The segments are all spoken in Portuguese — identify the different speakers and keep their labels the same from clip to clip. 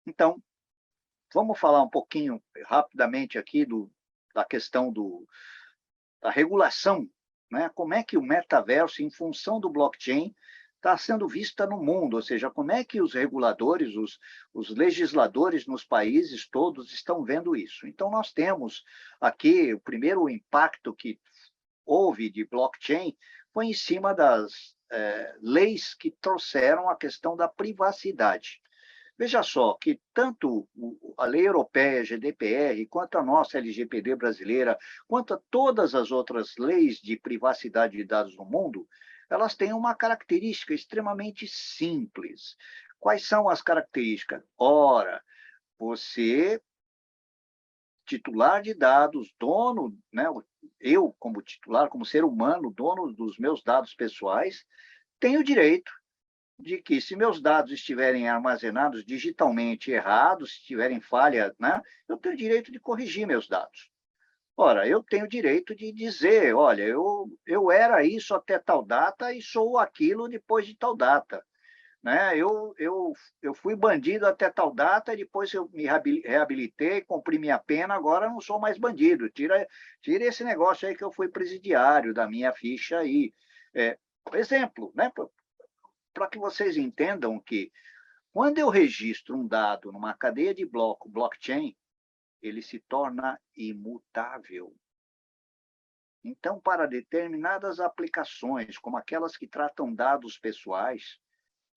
Speaker 1: Então, vamos falar um pouquinho rapidamente aqui da questão da regulação, né? Como é que o metaverso, em função do blockchain, está sendo vista no mundo, ou seja, como é que os reguladores, os legisladores nos países todos estão vendo isso. Então, nós temos aqui o primeiro impacto que houve de blockchain foi em cima das leis que trouxeram a questão da privacidade. Veja só que tanto a lei europeia, GDPR, quanto a nossa LGPD brasileira, quanto a todas as outras leis de privacidade de dados no mundo, elas têm uma característica extremamente simples. Quais são as características? Ora, você, titular de dados, dono, né, eu como titular, como ser humano, dono dos meus dados pessoais, tenho o direito de que, se meus dados estiverem armazenados digitalmente errados, se tiverem falha, né, eu tenho direito de corrigir meus dados. Ora, eu tenho direito de dizer, olha, eu era isso até tal data e sou aquilo depois de tal data. Né? Eu fui bandido até tal data, e depois eu me reabilitei, cumpri minha pena, agora não sou mais bandido. Tira esse negócio aí que eu fui presidiário da minha ficha aí. É, exemplo, né? Para que vocês entendam que, quando eu registro um dado numa cadeia de blockchain, ele se torna imutável. Então, para determinadas aplicações, como aquelas que tratam dados pessoais,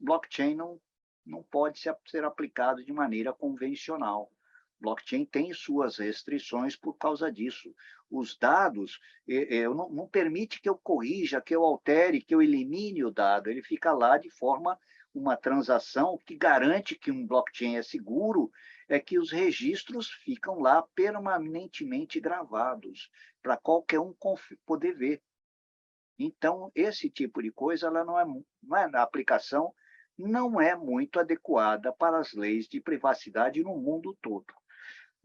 Speaker 1: blockchain não pode ser aplicado de maneira convencional. Blockchain tem suas restrições por causa disso. Os dados não permite que eu corrija, que eu altere, que eu elimine o dado. Ele fica lá de forma, uma transação que garante que um blockchain é seguro, é que os registros ficam lá permanentemente gravados, para qualquer um poder ver. Então, esse tipo de coisa, ela não é na aplicação, não é muito adequada para as leis de privacidade no mundo todo.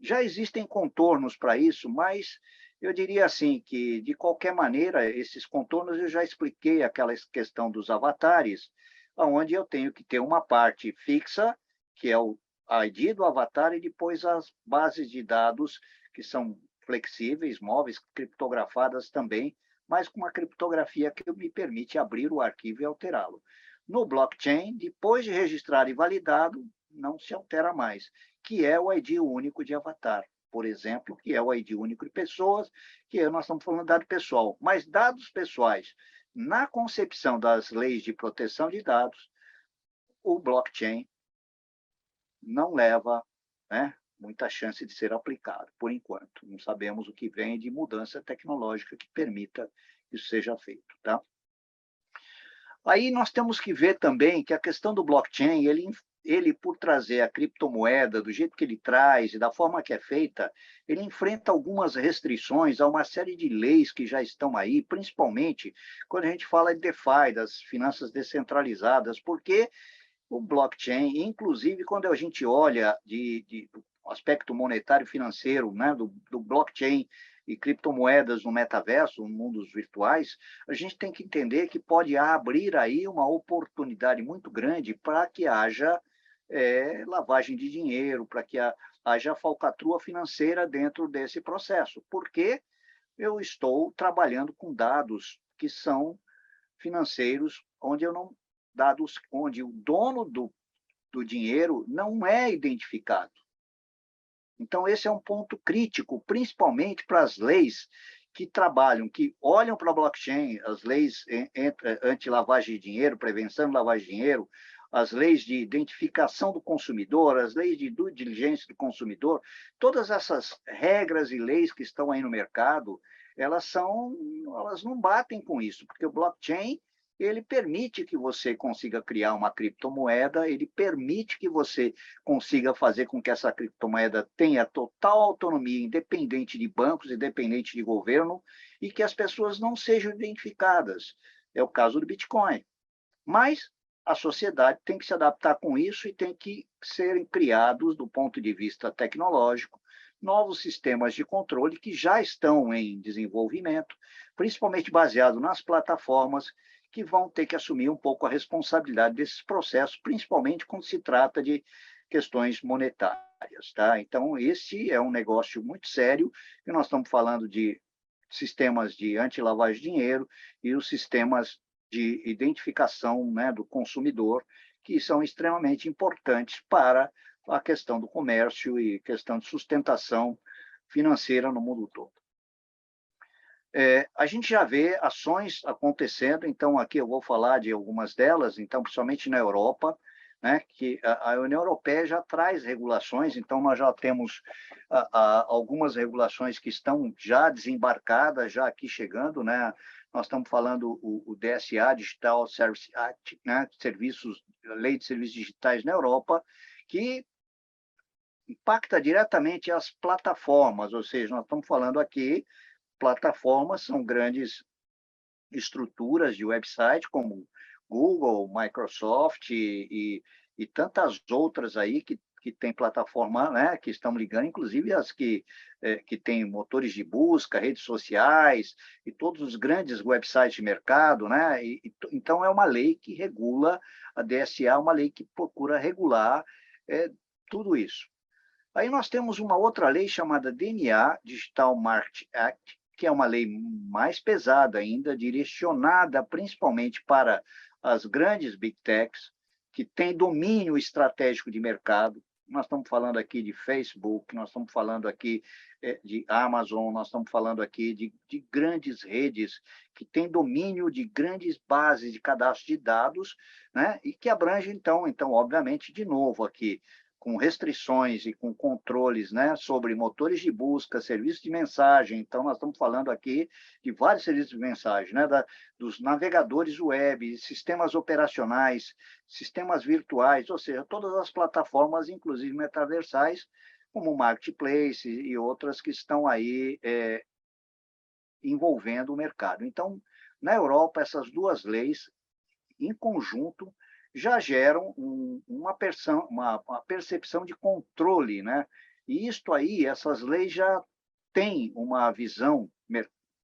Speaker 1: Já existem contornos para isso, mas eu diria assim que, de qualquer maneira, esses contornos eu já expliquei, aquela questão dos avatares, onde eu tenho que ter uma parte fixa, que é o ID do avatar, e depois as bases de dados, que são flexíveis, móveis, criptografadas também, mas com uma criptografia que me permite abrir o arquivo e alterá-lo. No blockchain, depois de registrado e validado, não se altera mais, que é o ID único de avatar, por exemplo, que é o ID único de pessoas, nós estamos falando de dado pessoal. Mas dados pessoais, na concepção das leis de proteção de dados, o blockchain não leva, né, muita chance de ser aplicado, por enquanto. Não sabemos o que vem de mudança tecnológica que permita que isso seja feito. Tá? Aí nós temos que ver também que a questão do blockchain, ele, por trazer a criptomoeda do jeito que ele traz e da forma que é feita, ele enfrenta algumas restrições a uma série de leis que já estão aí, principalmente quando a gente fala de DeFi, das finanças descentralizadas, porque o blockchain, inclusive quando a gente olha do aspecto monetário financeiro, né, do blockchain e criptomoedas no metaverso, no mundos virtuais, a gente tem que entender que pode abrir aí uma oportunidade muito grande para que haja lavagem de dinheiro, para que haja falcatrua financeira dentro desse processo, porque eu estou trabalhando com dados que são financeiros, onde eu não dados onde o dono do dinheiro não é identificado. Então, esse é um ponto crítico, principalmente para as leis que trabalham, que olham para a blockchain, as leis anti-lavagem de dinheiro, prevenção de lavagem de dinheiro, as leis de identificação do consumidor, as leis de due diligência do consumidor, todas essas regras e leis que estão aí no mercado, elas não batem com isso, porque o blockchain, ele permite que você consiga criar uma criptomoeda, ele permite que você consiga fazer com que essa criptomoeda tenha total autonomia, independente de bancos, independente de governo, e que as pessoas não sejam identificadas. É o caso do Bitcoin. Mas a sociedade tem que se adaptar com isso e tem que serem criados, do ponto de vista tecnológico, novos sistemas de controle que já estão em desenvolvimento, principalmente baseado nas plataformas, que vão ter que assumir um pouco a responsabilidade desses processos, principalmente quando se trata de questões monetárias, tá? Então, esse é um negócio muito sério, e nós estamos falando de sistemas de anti-lavagem de dinheiro e os sistemas de identificação, né, do consumidor, que são extremamente importantes para a questão do comércio e questão de sustentação financeira no mundo todo. A gente já vê ações acontecendo, então aqui eu vou falar de algumas delas, então principalmente na Europa, né, que a União Europeia já traz regulações, então nós já temos algumas regulações que estão já desembarcadas, já aqui chegando, né? Nós estamos falando o DSA, Digital Service Act, né, Lei de Serviços Digitais na Europa, que impacta diretamente as plataformas, ou seja, nós estamos falando aqui, plataformas são grandes estruturas de website, como Google, Microsoft e tantas outras aí que tem plataforma, né, que estão ligando, inclusive as que têm motores de busca, redes sociais e todos os grandes websites de mercado, né? Então, é uma lei que regula, a DSA é uma lei que procura regular tudo isso. Aí nós temos uma outra lei chamada DNA, Digital Market Act, que é uma lei mais pesada ainda, direcionada principalmente para as grandes big techs, que têm domínio estratégico de mercado. Nós estamos falando aqui de Facebook, nós estamos falando aqui de Amazon, nós estamos falando aqui de grandes redes que têm domínio de grandes bases de cadastro de dados, né? E que abrange, então, obviamente, de novo aqui, com restrições e com controles, né, sobre motores de busca, serviços de mensagem. Então, nós estamos falando aqui de vários serviços de mensagem, né, dos navegadores web, sistemas operacionais, sistemas virtuais, ou seja, todas as plataformas, inclusive metaversais, como o Marketplace e outras que estão aí envolvendo o mercado. Então, na Europa, essas duas leis, em conjunto, já geram uma percepção de controle, né? E isto aí, essas leis já têm uma visão,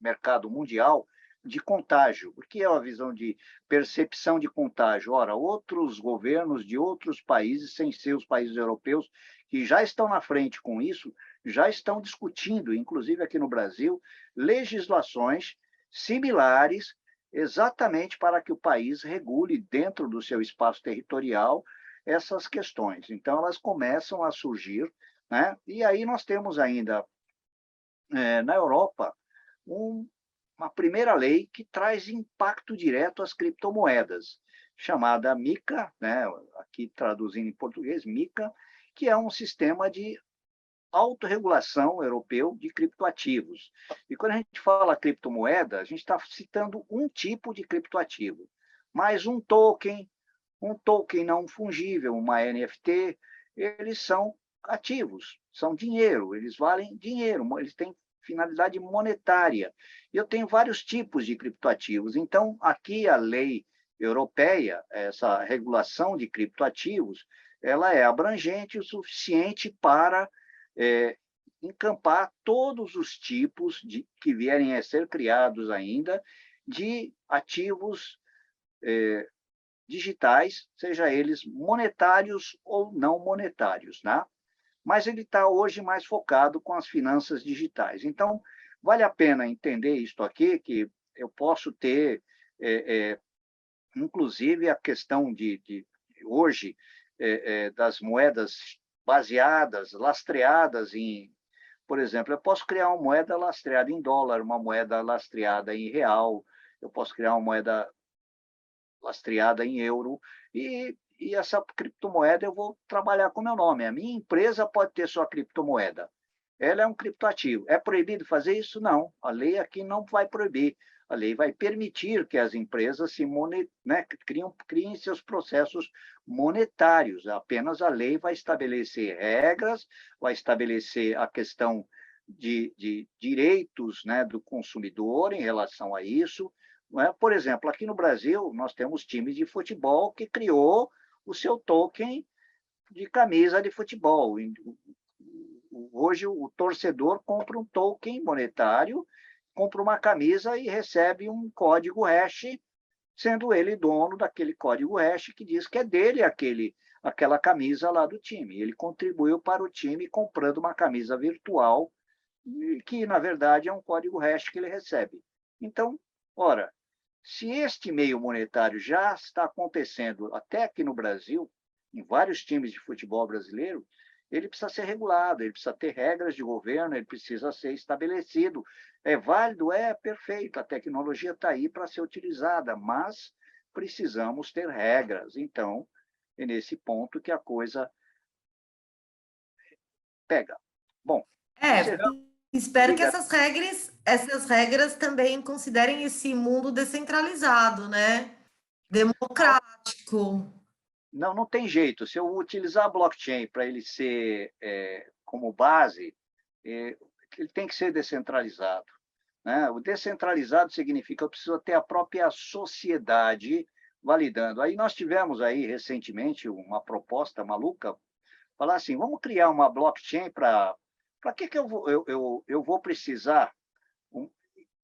Speaker 1: mercado mundial, de contágio. O que é uma visão de percepção de contágio? Ora, outros governos de outros países, sem ser os países europeus, que já estão na frente com isso, já estão discutindo, inclusive aqui no Brasil, legislações similares, exatamente para que o país regule dentro do seu espaço territorial essas questões. Então, elas começam a surgir, né? E aí nós temos ainda, na Europa, uma primeira lei que traz impacto direto às criptomoedas, chamada MiCA, né? Aqui traduzindo em português, MiCA, que é um sistema de autorregulação europeu de criptoativos. E quando a gente fala criptomoeda, a gente está citando um tipo de criptoativo, mas um token não fungível, uma NFT, eles são ativos, são dinheiro, eles valem dinheiro, eles têm finalidade monetária. E eu tenho vários tipos de criptoativos. Então, aqui a lei europeia, essa regulação de criptoativos, ela é abrangente o suficiente para encampar todos os tipos que vierem a ser criados ainda de ativos digitais, seja eles monetários ou não monetários, né? Mas ele está hoje mais focado com as finanças digitais. Então, vale a pena entender isto aqui, que eu posso ter, inclusive, a questão de hoje, das moedas baseadas, lastreadas em, por exemplo, eu posso criar uma moeda lastreada em dólar, uma moeda lastreada em real, eu posso criar uma moeda lastreada em euro, e essa criptomoeda eu vou trabalhar com o meu nome. A minha empresa pode ter sua criptomoeda. Ela é um criptoativo. É proibido fazer isso? Não. A lei aqui não vai proibir. A lei vai permitir que as empresas criem seus processos monetários. Apenas a lei vai estabelecer regras, vai estabelecer a questão de direitos, né, do consumidor em relação a isso. Por exemplo, aqui no Brasil, nós temos times de futebol que criou o seu token de camisa de futebol. Hoje, o torcedor compra um token monetário, compra uma camisa e recebe um código hash, sendo ele dono daquele código hash que diz que é dele aquela camisa lá do time. Ele contribuiu para o time comprando uma camisa virtual, que, na verdade, é um código hash que ele recebe. Então, ora, se este meio monetário já está acontecendo até aqui no Brasil, em vários times de futebol brasileiro, ele precisa ser regulado, ele precisa ter regras de governo, ele precisa ser estabelecido. É válido? É perfeito, a tecnologia está aí para ser utilizada, mas precisamos ter regras. Então, é nesse ponto que a coisa pega. Bom,
Speaker 2: É,
Speaker 1: encerrando,
Speaker 2: espero que
Speaker 1: diga,
Speaker 2: essas regras também considerem esse mundo descentralizado, né?
Speaker 1: não,
Speaker 2: Democrático.
Speaker 1: não tem jeito. Se eu utilizar a blockchain para ele ser como base, é, ele tem que ser descentralizado. Né? O descentralizado significa que eu preciso ter a própria sociedade validando. Aí nós tivemos aí recentemente uma proposta maluca, falar assim, vamos criar uma blockchain para que eu vou precisar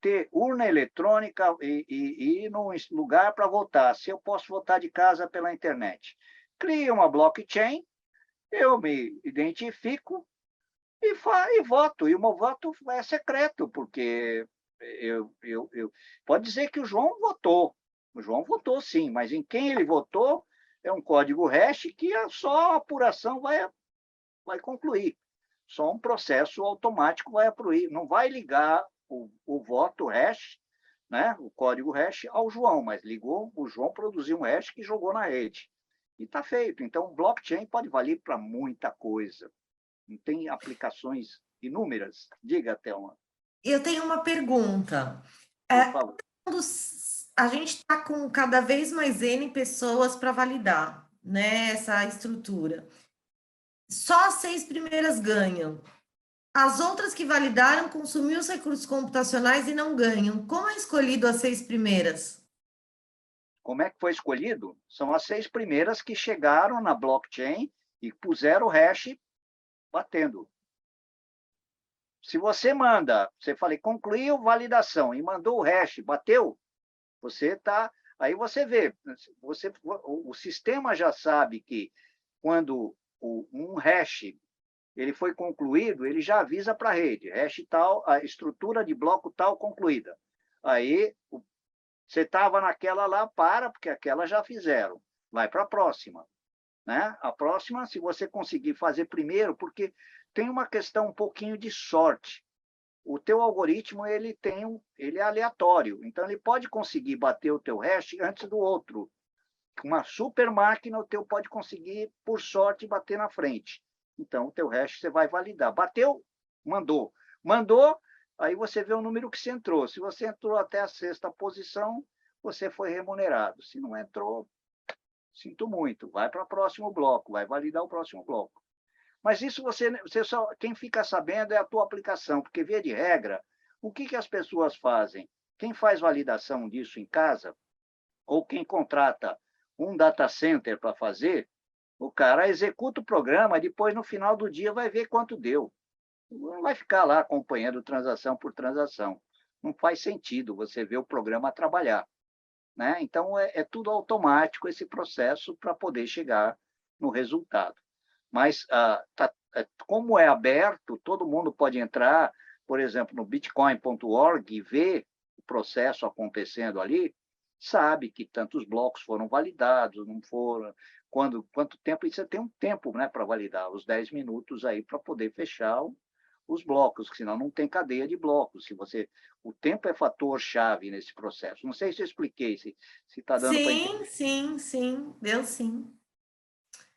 Speaker 1: ter urna eletrônica e ir num lugar para votar, se eu posso votar de casa pela internet. Cria uma blockchain, eu me identifico e voto. E o meu voto é secreto, porque pode dizer que o João votou. O João votou, sim, mas em quem ele votou é um código hash que só a apuração vai concluir. Só um processo automático vai apruir. Não vai ligar o voto hash, né, o código hash, ao João, mas ligou, o João produziu um hash que jogou na rede. E está feito. Então, blockchain pode valer para muita coisa. Não tem aplicações inúmeras? Diga, Thelma,
Speaker 2: Eu tenho uma pergunta.
Speaker 1: por
Speaker 2: É,
Speaker 1: favor.
Speaker 2: a gente está com cada vez mais N pessoas para validar, né, essa estrutura. Só as 6 primeiras ganham. As outras que validaram consumiram os recursos computacionais e não ganham. Como é escolhido as 6 primeiras?
Speaker 1: Como é que foi escolhido? São as 6 primeiras que chegaram na blockchain e puseram o hash batendo. Se você manda, você fala, concluiu validação e mandou o hash, bateu, você está. Aí você vê, o sistema já sabe que quando um hash ele foi concluído, ele já avisa para a rede, hash tal, a estrutura de bloco tal concluída. Aí você estava naquela lá, porque aquela já fizeram. Vai para a próxima. Né? A próxima, se você conseguir fazer primeiro, porque tem uma questão um pouquinho de sorte. O teu algoritmo ele é aleatório, então ele pode conseguir bater o teu hash antes do outro. Uma super máquina, o teu pode conseguir, por sorte, bater na frente. Então, o teu hash você vai validar. Bateu, mandou. Mandou, aí você vê o número que você entrou. Se você entrou até a 6ª posição, você foi remunerado. Se não entrou, sinto muito, vai para o próximo bloco, vai validar o próximo bloco. Mas isso você só, quem fica sabendo é a tua aplicação, porque, via de regra, o que as pessoas fazem? Quem faz validação disso em casa, ou quem contrata um data center para fazer, o cara executa o programa, depois, no final do dia, vai ver quanto deu. Não vai ficar lá acompanhando transação por transação. Não faz sentido você ver o programa trabalhar. Né? Então, é tudo automático esse processo para poder chegar no resultado. Mas, como é aberto, todo mundo pode entrar, por exemplo, no bitcoin.org e ver o processo acontecendo ali, sabe que tantos blocos foram validados, não foram, quanto tempo, e você tem um tempo, né, para validar, os 10 minutos aí para poder fechar os blocos, que senão não tem cadeia de blocos. O tempo é fator chave nesse processo. Não sei se eu expliquei, se está dando para entender.
Speaker 2: Sim, sim, sim, deu sim.